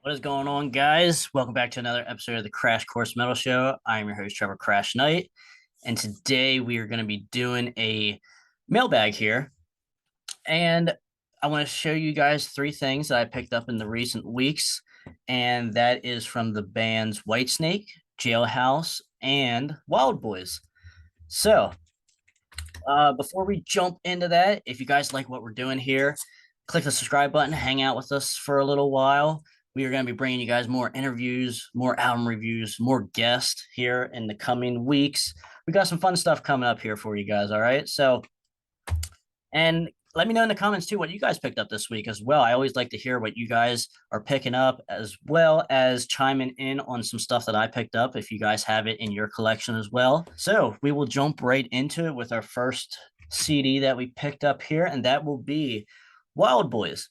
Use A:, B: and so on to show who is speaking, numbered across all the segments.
A: What is going on, guys? Welcome back to another episode of the Crash Course Metal Show. I am your host, Trevor Krash Knight, and today we are going to be doing a mailbag here. And I want to show you guys three things that I picked up in the recent weeks, and that is from the bands Whitesnake, Jailhouse, and Wildboyz. So, before we jump into that, if you guys like what we're doing here, click the subscribe button, hang out with us for a little while. We are going to be bringing you guys more interviews, more album reviews, more guests here in the coming weeks. We got some fun stuff coming up here for you guys. All right. So, and let me know in the comments too what you guys picked up this week as well. I always like to hear what you guys are picking up, as well as chiming in on some stuff that I picked up if you guys have it in your collection as well. So, we will jump right into it with our first CD that we picked up here, and that will be Wildboyz.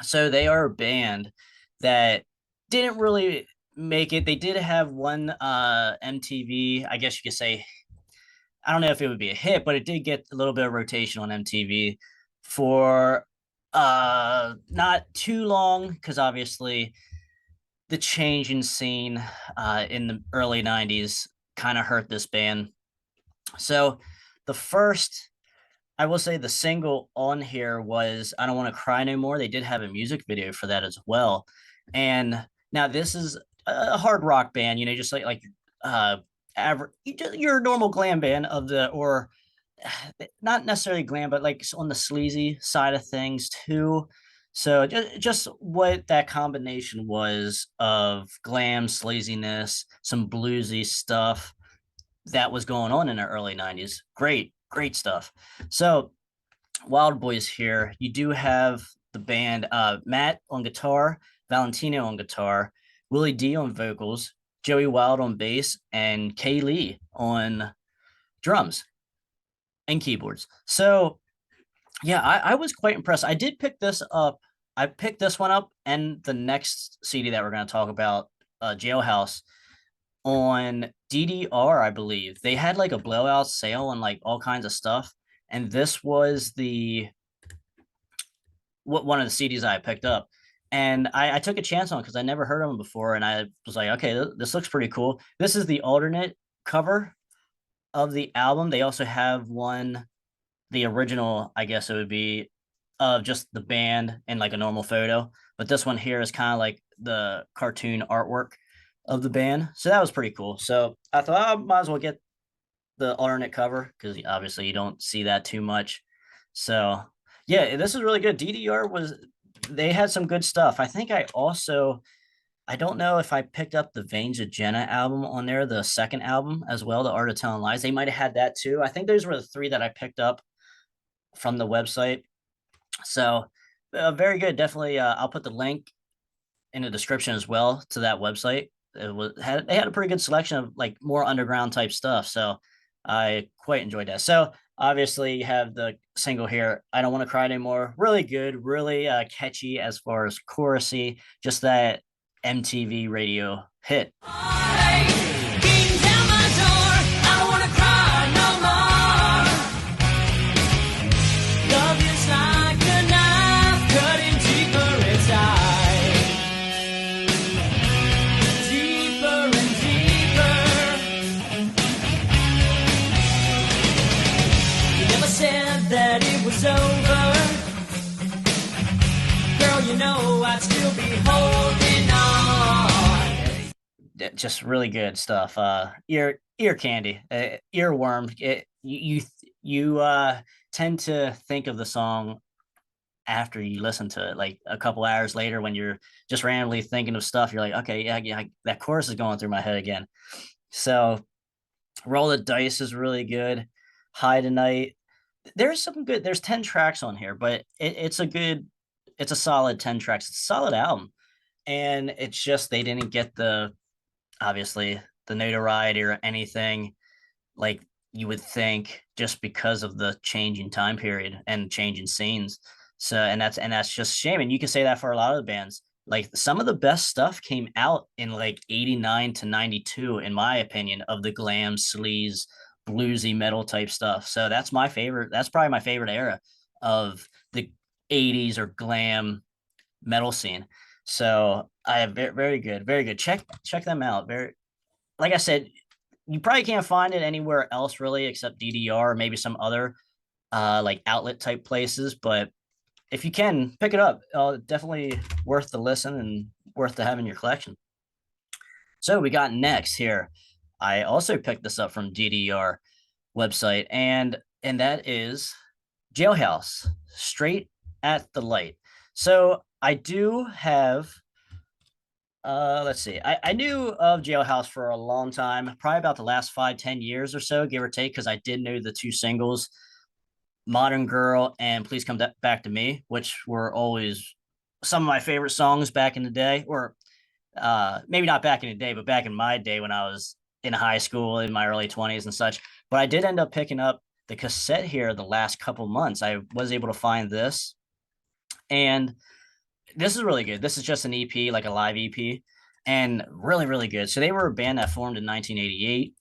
A: So, they are a band that didn't really make it. They did have one MTV, I guess you could say, I don't know if it would be a hit, but it did get a little bit of rotation on MTV for not too long, because obviously the change in scene in the early 90s kind of hurt this band. So the first, I will say, the single on here was I Don't Want to Cry No More. They did have a music video for that as well. And now this is a hard rock band, just like average, your normal glam band of the, or not necessarily glam, but like on the sleazy side of things too. So just what that combination was of glam, sleaziness, some bluesy stuff that was going on in the early 90s. Great stuff. So Wildboyz here, you do have the band Matt on guitar, Valentino on guitar, Willie D on vocals, Joey Wild on bass, and Kay Lee on drums and keyboards. So yeah, I was quite impressed. I did pick this up. I picked this one up and the next CD that we're going to talk about, Jailhouse, on DDR, I believe. They had like a blowout sale on like all kinds of stuff. And this was one of the CDs I picked up. And I took a chance on it because I never heard of them before. And I was like, okay, this looks pretty cool. This is the alternate cover of the album. They also have one, the original, I guess it would be, of just the band and like a normal photo. But this one here is kind of like the cartoon artwork of the band. So that was pretty cool. So I thought I might as well get the alternate cover because obviously you don't see that too much. So yeah, this is really good. DDR they had some good stuff. I think I don't know if I picked up the Veins of Jenna album on there, the second album as well, The Art of Telling Lies. They might have had that too. I think those were the three that I picked up from the website. So very good. Definitely, I'll put the link in the description as well to that website. They had a pretty good selection of like more underground type stuff. So I quite enjoyed that. So obviously you have the single here, I Don't Want to Cry Anymore. Really good, really catchy as far as chorusy, just that MTV radio hit.
B: Over, girl, I'd still be holding
A: on. Just really good stuff. Ear candy, earworm. You tend to think of the song after you listen to it, like a couple hours later when you're just randomly thinking of stuff. You're like, okay, yeah, that chorus is going through my head again. So, Roll the Dice is really good. High Tonight. There's 10 tracks on here, but it's a solid 10 tracks. It's a solid album. And it's just they didn't get obviously the notoriety or anything like you would think, just because of the changing time period and changing scenes. So and that's just shame. And you can say that for a lot of the bands. Like some of the best stuff came out in like 89 to 92, in my opinion, of the glam, sleaze, bluesy metal type stuff. So that's my favorite. That's probably my favorite era of the 80s or glam metal scene. So I have very good, very good. Check them out. Very, like I said, you probably can't find it anywhere else really except DDR, or maybe some other like outlet type places. But if you can pick it up, definitely worth the listen and worth to have in your collection. So we got next here. I also picked this up from DDR website, and that is Jailhouse, Straight at the Light. So I do have let's see. I knew of Jailhouse for a long time, probably about the last 5, 10 years or so, give or take, because I did know the two singles, Modern Girl and Please Come Back to Me, which were always some of my favorite songs back in the day, or maybe not back in the day, but back in my day when I was in high school in my early 20s and such. But I did end up picking up the cassette here the last couple months. I was able to find this, and this is really good. This is just an EP, like a live EP, and really, really good. So they were a band that formed in 1988.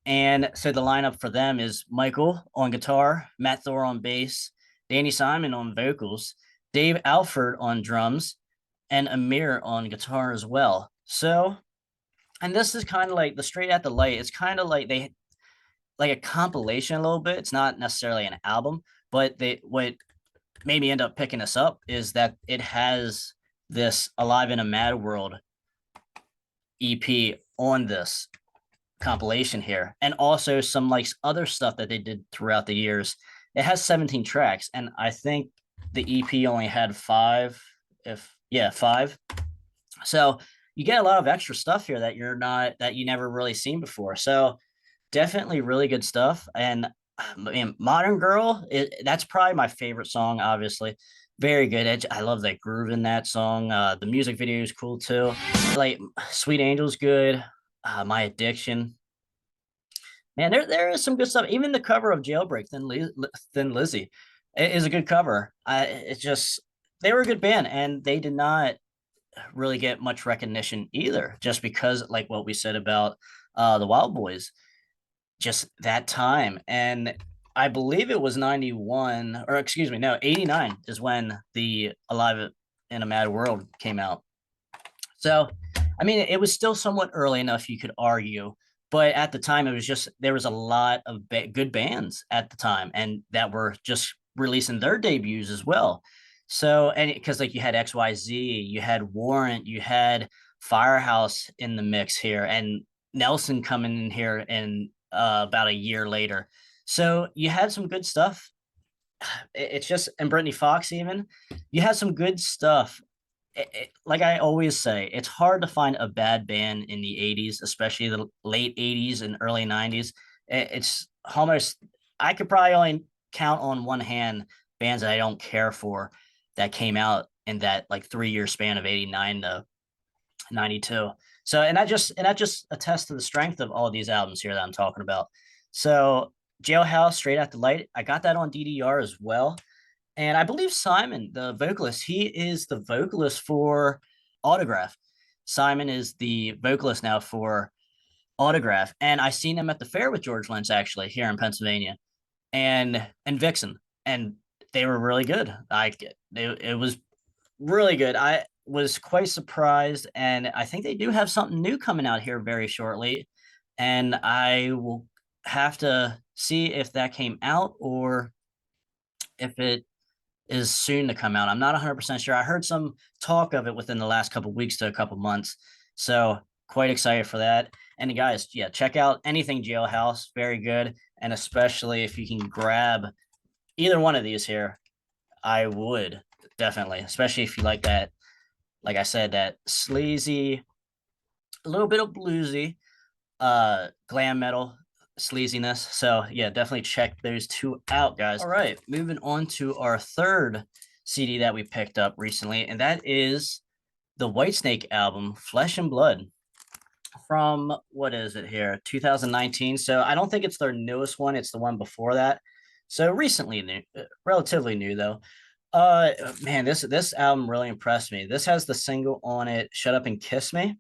A: And so the lineup for them is Michael on guitar, Matt Thor on bass, Danny Simon on vocals, Dave Alford on drums, and Amir on guitar as well. So, and this is kind of like the Straight at the Light. It's kind of like they like a compilation a little bit. It's not necessarily an album, but they what made me end up picking this up is that it has this Alive in a Mad World EP on this compilation here, and also some like other stuff that they did throughout the years. It has 17 tracks, and I think the EP only had five, if yeah, five. So you get a lot of extra stuff here that you never really seen before. So definitely really good stuff. And man, Modern Girl, that's probably my favorite song, obviously. Very good. I love that groove in that song. The music video is cool too. Like Sweet Angel's good. My Addiction. Man, there is some good stuff. Even the cover of Jailbreak, Thin Lizzy, is a good cover. It's just they were a good band, and they did not really get much recognition either, just because, like what we said about the Wildboyz, just that time. And I believe it was 91, or excuse me, no, 89 is when the Alive in a Mad World came out. So, I mean, it was still somewhat early enough, you could argue, but at the time, it was just there was a lot of good bands at the time, and that were just releasing their debuts as well. So, and because like you had XYZ, you had Warrant, you had Firehouse in the mix here, and Nelson coming in here in about a year later. So you had some good stuff. It's just, and Brittany Fox, even, you had some good stuff. Like I always say, it's hard to find a bad band in the 80s, especially the late 80s and early 90s. It's almost, I could probably only count on one hand bands that I don't care for that came out in that like 3 year span of 89 to 92. So, and that just attests to the strength of all these albums here that I'm talking about. So, Jailhouse, Straight at the Light, I got that on DDR as well. And I believe Simon, the vocalist, he is the vocalist for Autograph. Simon is the vocalist now for Autograph, and I seen him at the fair with George Lynch actually here in Pennsylvania, and Vixen, and they were really good. It was really good. I was quite surprised, and I think they do have something new coming out here very shortly, and I will have to see if that came out or if it is soon to come out. I'm not 100% sure. I heard some talk of it within the last couple weeks to a couple months. So quite excited for that. And guys, yeah, check out anything Jailhouse. Very good. And especially if you can grab either one of these here, I would definitely, especially if you like that, like I said, that sleazy, a little bit of bluesy, glam metal sleaziness. So yeah, definitely check those two out, guys. All right, moving on to our third CD that we picked up recently, and that is the Whitesnake album, Flesh and Blood, from what is it here, 2019. So I don't think it's their newest one, it's the one before that. So recently new, relatively new though. Man, this album really impressed me. This has the single on it, Shut Up and Kiss Me.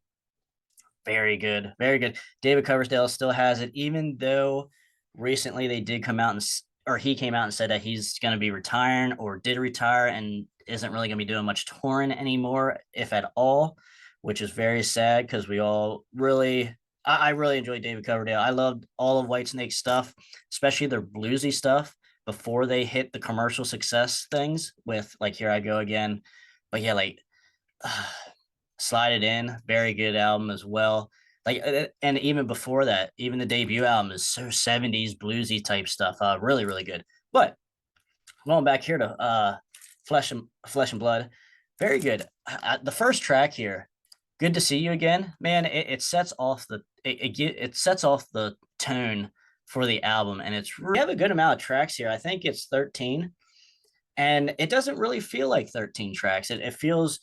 A: Very good, very good. David Coverdale still has it, even though recently they did come out and or he came out and said that he's going to be retiring or did retire, and isn't really going to be doing much touring anymore, if at all, which is very sad because we all really, I really enjoyed David Coverdale. I loved all of Whitesnake's stuff, especially their bluesy stuff before they hit the commercial success things with like Here I Go Again. But yeah, like Slide It In, very good album as well. Like, and even before that, even the debut album is so 70s bluesy type stuff. Really, really good. But going back here to Flesh and Blood, very good. The first track here, Good to See You Again, man. It sets off it sets off the tone for the album, and we have a good amount of tracks here. I think it's 13, and it doesn't really feel like 13 tracks. It feels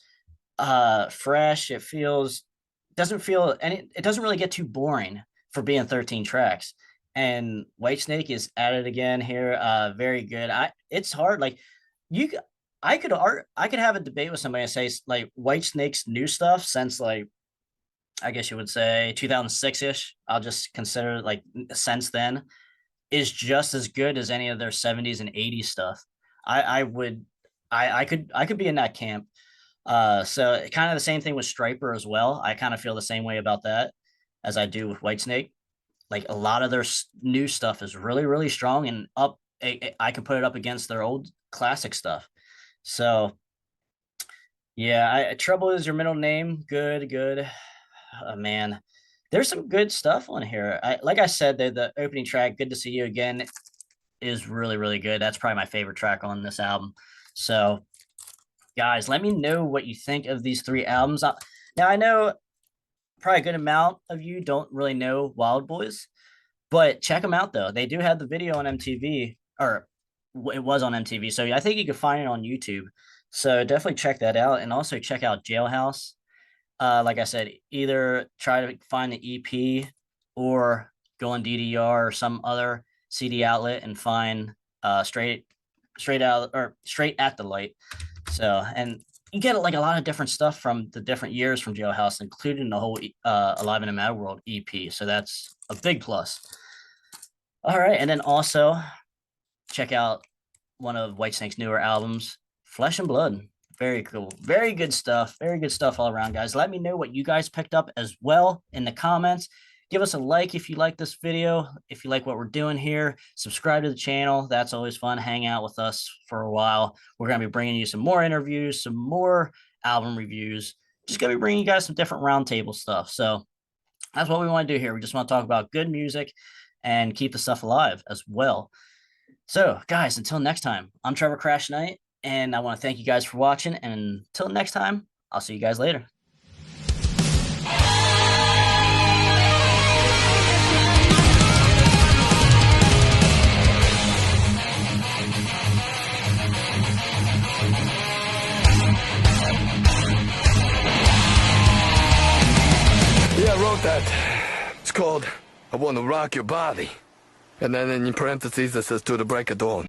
A: fresh. It doesn't really get too boring for being 13 tracks. And Whitesnake is at it again here. Very good. It's hard. Like you, I could have a debate with somebody and say like Whitesnake's new stuff since like I guess you would say 2006 ish. I'll just consider like since then is just as good as any of their 70s and 80s stuff. I would I could be in that camp. So kind of the same thing with Striper as well. I kind of feel the same way about that as I do with Whitesnake. Like a lot of their new stuff is really, really strong and up. I can put it up against their old classic stuff. So yeah, Trouble Is Your Middle Name. Good, good. Man, there's some good stuff on here. Like I said, the opening track, Good to See You Again, is really, really good. That's probably my favorite track on this album. So guys, let me know what you think of these three albums. Now I know probably a good amount of you don't really know Wildboyz, but check them out though. They do have the video on MTV, or it was on MTV, so I think you can find it on YouTube. So definitely check that out, and also check out Jailhouse. Like I said, either try to find the EP or go on DDR or some other CD outlet and find straight at the light. So, and you get like a lot of different stuff from the different years from Jailhouse, including the whole Alive in a Mad World EP. So that's a big plus. All right, and then also check out one of Whitesnake's newer albums, Flesh and Blood. Very cool. Very good stuff. Very good stuff all around, guys. Let me know what you guys picked up as well in the comments. Give us a like if you like this video. If you like what we're doing here, subscribe to the channel. That's always fun. Hang out with us for a while. We're going to be bringing you some more interviews, some more album reviews. Just going to be bringing you guys some different roundtable stuff. So that's what we want to do here. We just want to talk about good music and keep the stuff alive as well. So guys, until next time, I'm Trevor Krash Knight, and I want to thank you guys for watching. And until next time, I'll see you guys later.
C: Yeah, I wrote that. It's called I Want to Rock Your Body. And then in parentheses it says to the break of dawn.